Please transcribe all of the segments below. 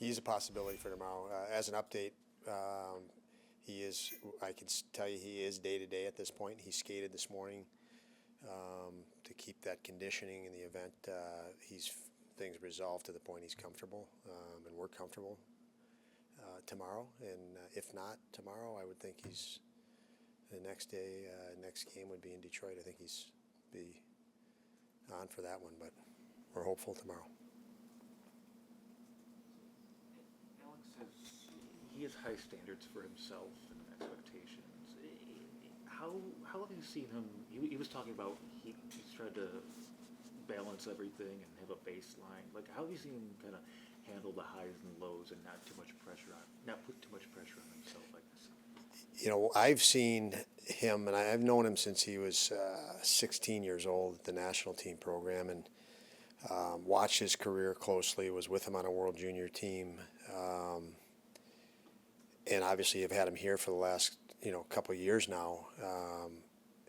He's a possibility for tomorrow. As an update, he is. I can tell you he is day to day at this point. He skated this morning to keep that conditioning in the event he's things resolved to the point he's comfortable, and we're comfortable tomorrow. And if not tomorrow, I would think he's the next day. Next game would be in Detroit. I think he's be on for that one, but we're hopeful tomorrow. Alex says he has high standards for himself and expectations. How have you seen him? He was talking about he's tried to balance everything and have a baseline. Like, how have you seen him kind of handle the highs and lows and not put too much pressure on himself, I guess? You know, I've seen him, and I've known him since he was 16 years old at the national team program, and watched his career closely. Was with him on a World Junior team, and obviously have had him here for the last couple of years now,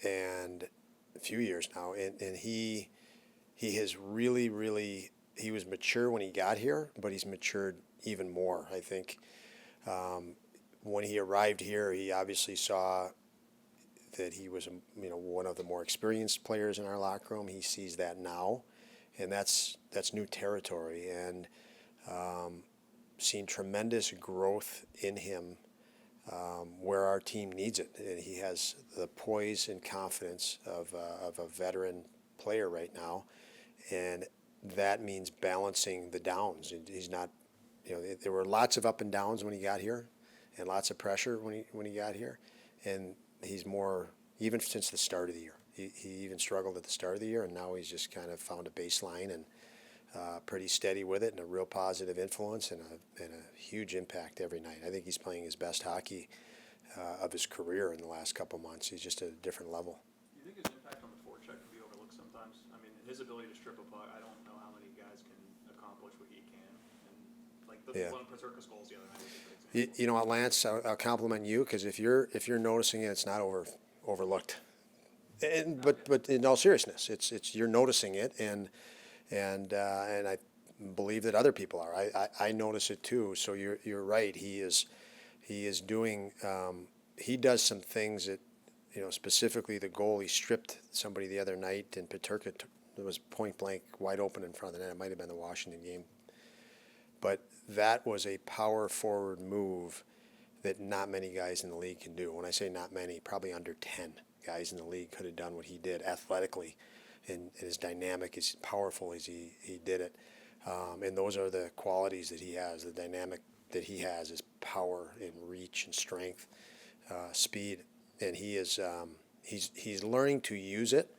and a few years now, and he has really he was mature when he got here, but he's matured even more. I think when he arrived here, he obviously saw that he was one of the more experienced players in our locker room. He sees that now, and that's new territory, and seen tremendous growth in him where our team needs it. And he has the poise and confidence of a veteran player right now, and that means balancing the downs. He's not, there were lots of up and downs when he got here, and lots of pressure when he got here, and he's more, even since the start of the year. He even struggled at the start of the year, and now he's just kind of found a baseline and pretty steady with it, and a real positive influence and a huge impact every night. I think he's playing his best hockey of his career in the last couple months. He's just at a different level. Do you think his impact on the forecheck can be overlooked sometimes? I mean, his ability to strip a puck, I don't know how many guys can accomplish what he can. And like one of Paterka's goals the other night was a good example. You know what, Lance? I'll compliment you, because if you're noticing it, it's not overlooked. But in all seriousness, it's you're noticing it, and I believe that other people are. I notice it too. So you're right. He is doing. He does some things that, specifically the goal. He stripped somebody the other night, and Paterka was point blank wide open in front of the net. It might have been the Washington game, but that was a power forward move that not many guys in the league can do. When I say not many, probably under 10 guys in the league could have done what he did athletically, and as dynamic, as powerful as he did it. And those are the qualities that he has. The dynamic that he has is power and reach and strength, speed, and he's learning to use it,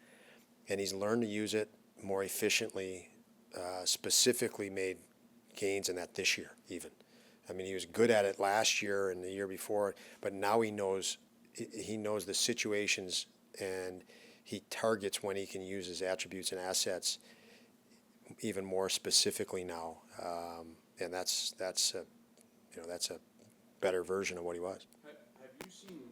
and he's learned to use it more efficiently. Specifically made gains in that this year even. I mean, he was good at it last year and the year before, but now he knows the situations, and he targets when he can use his attributes and assets even more specifically now, and that's a better version of what he was. Have you seen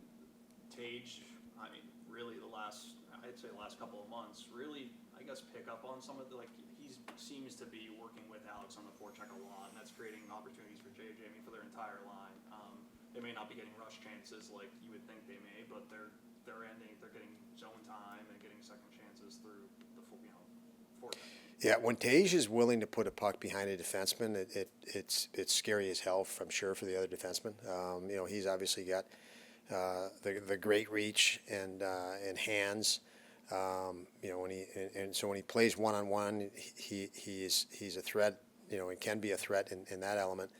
Tage? I mean, really, I'd say the last couple of months, really, I guess, pick up on some of the, he seems to be working with Alex on the forecheck a lot, and that's creating opportunities for JJ. I mean, for their entire line. They may not be getting rush chances like you would think they may, but they're getting zone time and getting second chances through the forecheck. Yeah, when Tage is willing to put a puck behind a defenseman, it's scary as hell, I'm sure, for the other defenseman. He's obviously got the great reach and hands. When he plays one-on-one, he's a threat. He can be a threat in that element.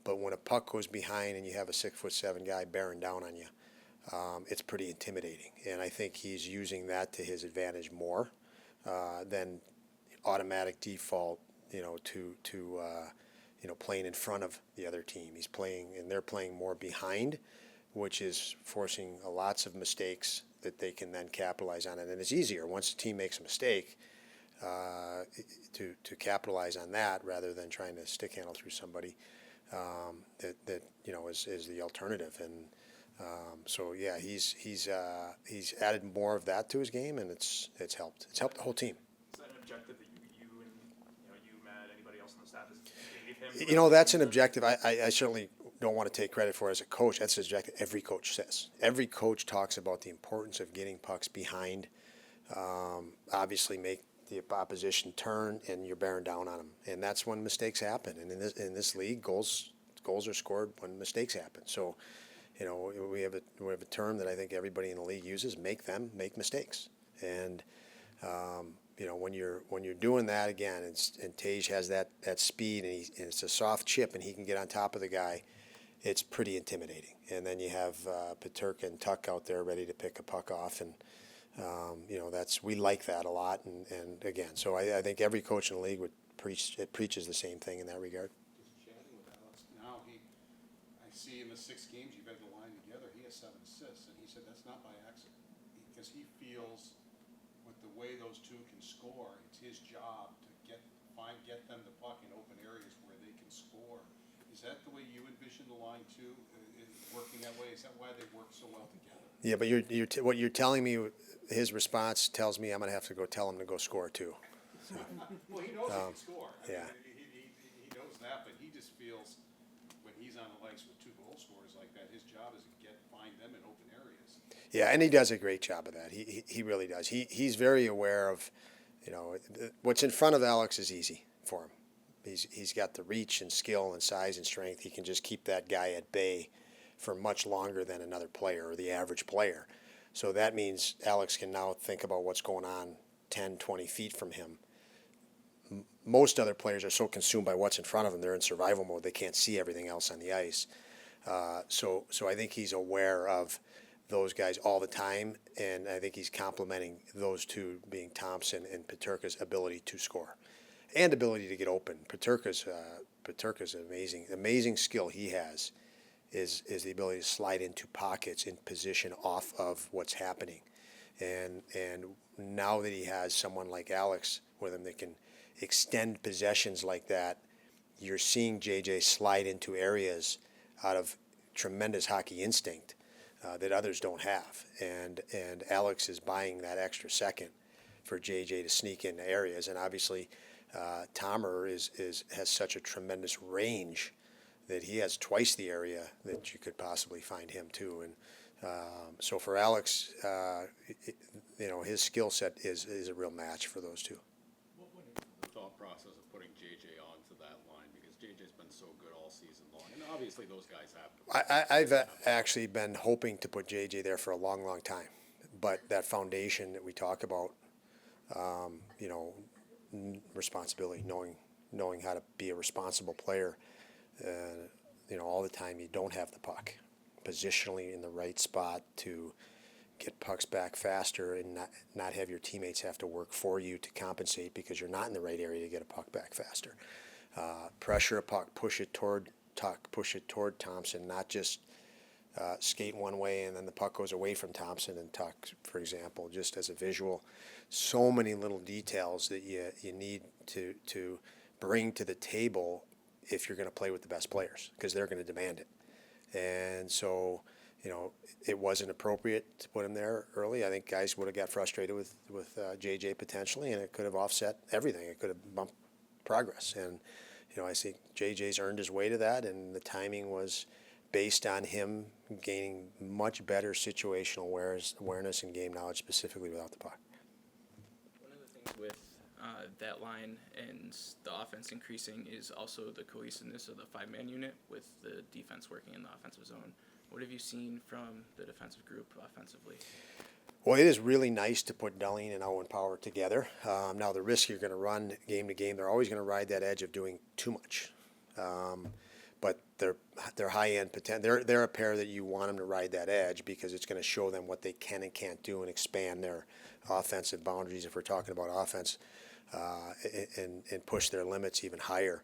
But when a puck goes behind and you have a 6'7" guy bearing down on you, it's pretty intimidating. And I think he's using that to his advantage more than automatic default, to playing in front of the other team. He's playing, and they're playing more behind, which is forcing lots of mistakes that they can then capitalize on it. And it's easier once the team makes a mistake to capitalize on that rather than trying to stick handle through somebody that is the alternative. And so yeah, he's added more of that to his game, and it's helped. It's helped the whole team. Is that an objective that you and you, Matt, anybody else on the staff is save him. You know, that's an objective I certainly don't want to take credit for as a coach. That's an objective every coach says. Every coach talks about the importance of getting pucks behind, obviously make the opposition turn, and you're bearing down on them. And that's when mistakes happen. And in this league, goals are scored when mistakes happen. So, you know, we have a term that I think everybody in the league uses: make mistakes. And you know, when you're doing that again, and Tage has that speed, and it's a soft chip, and he can get on top of the guy, it's pretty intimidating. And then you have Peterka and Tuck out there ready to pick a puck off, and you know, we like that a lot. And again, so I think every coach in the league preaches the same thing in that regard. Just chatting with Alex now, I see in the 6 games you've had the line together, he has 7 assists, and he said that's not by accident, because he feels with the way those two can score, it's his job to get them the puck in open areas where they can score. Is that the way you envision the line too? Is working that way? Is that why they work so well together? Yeah, but what you're telling me, his response tells me I'm going to have to go tell him to go score too. Well, he knows he can score. Yeah. He knows that, but he just feels when he's on the ice with 2 goal scorers like that, his job is to find them in open areas. Yeah, and he does a great job of that. He really does. He's very aware of, you know, what's in front of Alex is easy for him. He's got the reach and skill and size and strength. He can just keep that guy at bay for much longer than another player or the average player. So that means Alex can now think about what's going on 10, 20 feet from him. Most other players are so consumed by what's in front of them, they're in survival mode, they can't see everything else on the ice. So I think he's aware of those guys all the time, and I think he's complimenting those two, being Thompson and Peterka's ability to score and ability to get open. Peterka's amazing skill he has is the ability to slide into pockets in position off of what's happening. And now that he has someone like Alex with him that can extend possessions like that, you're seeing JJ slide into areas out of tremendous hockey instinct that others don't have. And Alex is buying that extra second for JJ to sneak into areas. And obviously, Tomer has such a tremendous range that he has twice the area that you could possibly find him too. And so for Alex, you know, his skill set is a real match for those two. What went into the thought process of putting JJ onto that line? Because JJ's been so good all season long, and obviously those guys have to. I've actually been hoping to put JJ there for a long, long time, but that foundation that we talk about, you know, responsibility, knowing how to be a responsible player, you know, all the time you don't have the puck positionally in the right spot to get pucks back faster and not have your teammates have to work for you to compensate because you're not in the right area to get a puck back faster. Pressure a puck, push it toward Tuck, push it toward Thompson, not just skate one way and then the puck goes away from Thompson and Tuck, for example, just as a visual. So many little details that you need to bring to the table if you're going to play with the best players, because they're going to demand it. And so, you know, it wasn't appropriate to put him there early. I think guys would have got frustrated with JJ potentially, and it could have offset everything. It could have bumped progress. And, you know, I think JJ's earned his way to that, and the timing was based on him gaining much better situational awareness and game knowledge, specifically without the puck. One of the things with that line and the offense increasing is also the cohesiveness of the 5-man unit with the defense working in the offensive zone. What have you seen from the defensive group offensively? Well, it is really nice to put Darlene and Owen Power together. Now, the risk you're going to run game to game, they're always going to ride that edge of doing too much. But they're high-end potential. They're a pair that you want them to ride that edge because it's going to show them what they can and can't do and expand their offensive boundaries, if we're talking about offense, and push their limits even higher.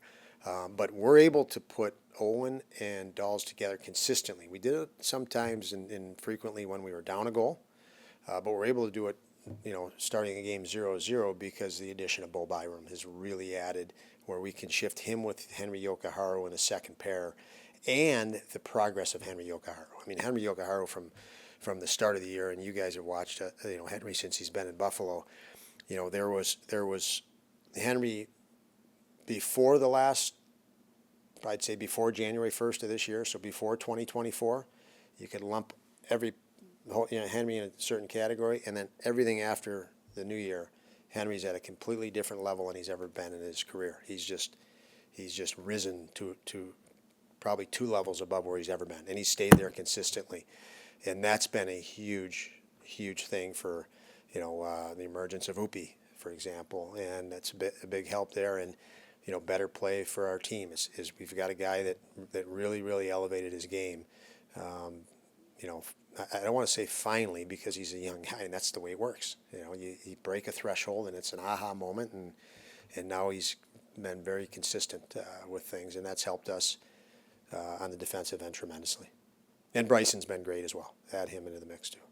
But we're able to put Owen and Dolls together consistently. We did it sometimes and frequently when we were down a goal, but we're able to do it, you know, starting a game 0-0 because the addition of Bo Byram has really added where we can shift him with Henry Yokoharu in the second pair and the progress of Henry Yokoharu. I mean, Henry Yokoharu from the start of the year, and you guys have watched, you know, Henry since he's been in Buffalo. You know, there was Henry before the last I'd say before January 1st of this year, so before 2024, you could lump Henry in a certain category, and then everything after the new year, Henry's at a completely different level than he's ever been in his career. He's just risen to probably 2 levels above where he's ever been, and he's stayed there consistently, and that's been a huge thing for the emergence of Upi, for example, and that's a big help there, and better play for our team is we've got a guy that really elevated his game. I don't want to say finally because he's a young guy and that's the way it works. You break a threshold and it's an aha moment, and now he's been very consistent with things, and that's helped us on the defensive end tremendously. And Bryson's been great as well. Add him into the mix too.